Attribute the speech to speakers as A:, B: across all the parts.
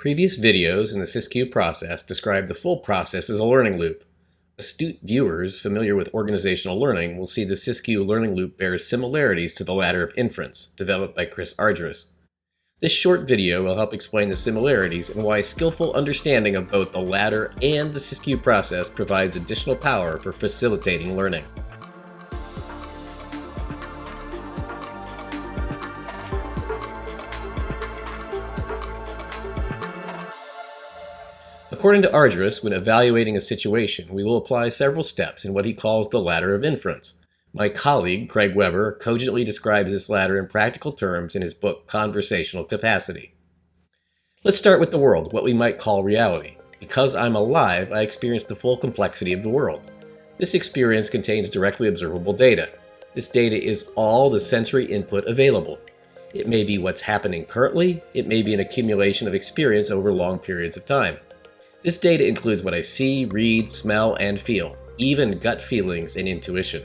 A: Previous videos in the SYSQ process describe the full process as a learning loop. Astute viewers familiar with organizational learning will see the SYSQ learning loop bears similarities to the Ladder of Inference, developed by Chris Argyris. This short video will help explain the similarities and why skillful understanding of both the ladder and the SYSQ process provides additional power for facilitating learning. According to Argyris, when evaluating a situation, we will apply several steps in what he calls the Ladder of Inference. My colleague, Craig Weber, cogently describes this ladder in practical terms in his book, Conversational Capacity. Let's start with the world, what we might call reality. Because I'm alive, I experience the full complexity of the world. This experience contains directly observable data. This data is all the sensory input available. It may be what's happening currently, it may be an accumulation of experience over long periods of time. This data includes what I see, read, smell, and feel, even gut feelings and intuition.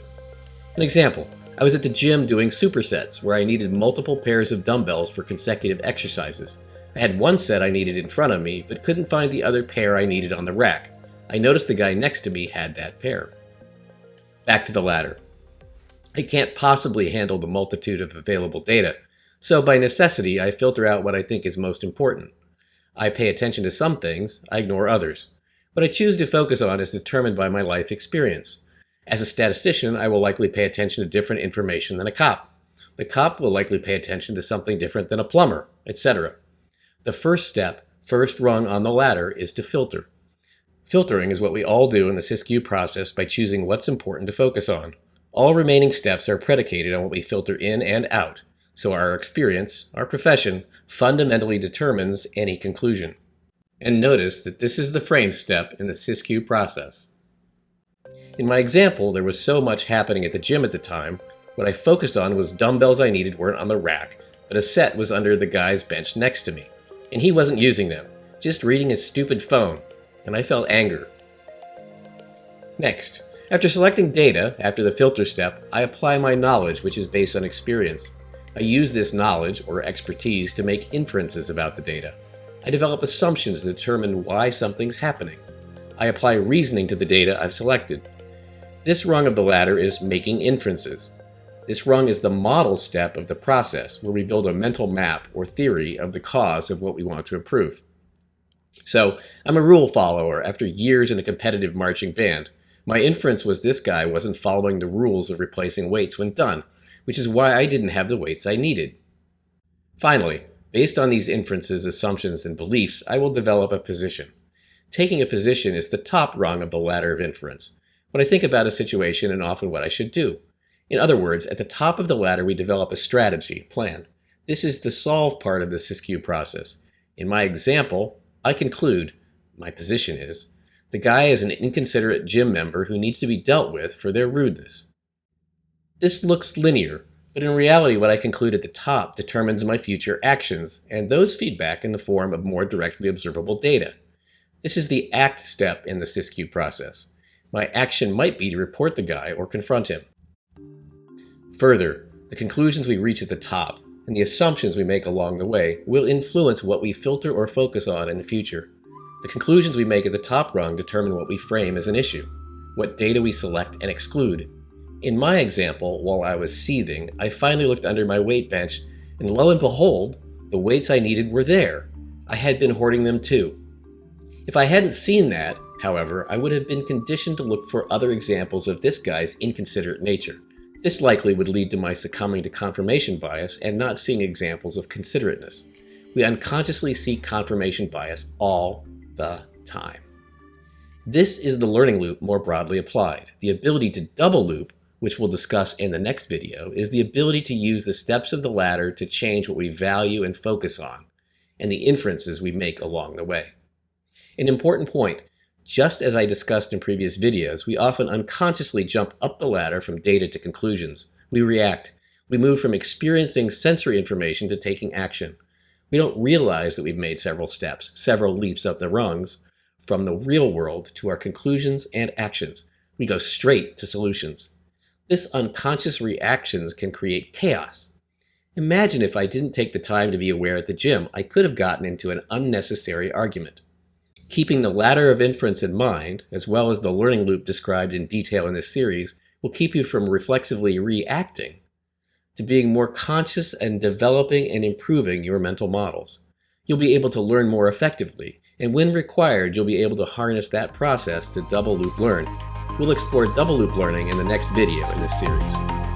A: An example, I was at the gym doing supersets where I needed multiple pairs of dumbbells for consecutive exercises. I had one set I needed in front of me, but couldn't find the other pair I needed on the rack. I noticed the guy next to me had that pair. Back to the ladder. I can't possibly handle the multitude of available data, so by necessity I filter out what I think is most important. I pay attention to some things, I ignore others. What I choose to focus on is determined by my life experience. As a statistician, I will likely pay attention to different information than a cop. The cop will likely pay attention to something different than a plumber, etc. The first step, first rung on the ladder, is to filter. Filtering is what we all do in the SYSQ process by choosing what's important to focus on. All remaining steps are predicated on what we filter in and out. So our experience, our profession, fundamentally determines any conclusion. And notice that this is the frame step in the SYSQ process. In my example, there was so much happening at the gym at the time. What I focused on was dumbbells I needed weren't on the rack, but a set was under the guy's bench next to me. And he wasn't using them, just reading his stupid phone, and I felt anger. Next, after selecting data, after the filter step, I apply my knowledge, which is based on experience. I use this knowledge, or expertise, to make inferences about the data. I develop assumptions to determine why something's happening. I apply reasoning to the data I've selected. This rung of the ladder is making inferences. This rung is the model step of the process, where we build a mental map or theory of the cause of what we want to improve. So, I'm a rule follower after years in a competitive marching band. My inference was this guy wasn't following the rules of replacing weights when done, which is why I didn't have the weights I needed. Finally, based on these inferences, assumptions, and beliefs, I will develop a position. Taking a position is the top rung of the ladder of inference. What I think about a situation and often what I should do. In other words, at the top of the ladder we develop a strategy, plan. This is the solve part of the SYSQ process. In my example, I conclude, my position is, the guy is an inconsiderate gym member who needs to be dealt with for their rudeness. This looks linear, but in reality what I conclude at the top determines my future actions, and those feedback in the form of more directly observable data. This is the act step in the SYSQ process. My action might be to report the guy or confront him. Further, the conclusions we reach at the top and the assumptions we make along the way will influence what we filter or focus on in the future. The conclusions we make at the top rung determine what we frame as an issue, what data we select and exclude. In my example, while I was seething, I finally looked under my weight bench, and lo and behold, the weights I needed were there. I had been hoarding them too. If I hadn't seen that, however, I would have been conditioned to look for other examples of this guy's inconsiderate nature. This likely would lead to my succumbing to confirmation bias and not seeing examples of considerateness. We unconsciously seek confirmation bias all the time. This is the learning loop more broadly applied. The ability to double loop, which we'll discuss in the next video, is the ability to use the steps of the ladder to change what we value and focus on, and the inferences we make along the way. An important point, just as I discussed in previous videos, we often unconsciously jump up the ladder from data to conclusions. We react. We move from experiencing sensory information to taking action. We don't realize that we've made several steps, several leaps up the rungs, from the real world to our conclusions and actions. We go straight to solutions. This unconscious reactions can create chaos. Imagine if I didn't take the time to be aware at the gym, I could have gotten into an unnecessary argument. Keeping the ladder of inference in mind, as well as the learning loop described in detail in this series, will keep you from reflexively reacting to being more conscious and developing and improving your mental models. You'll be able to learn more effectively, and when required, you'll be able to harness that process to double loop learn. We'll explore double loop learning in the next video in this series.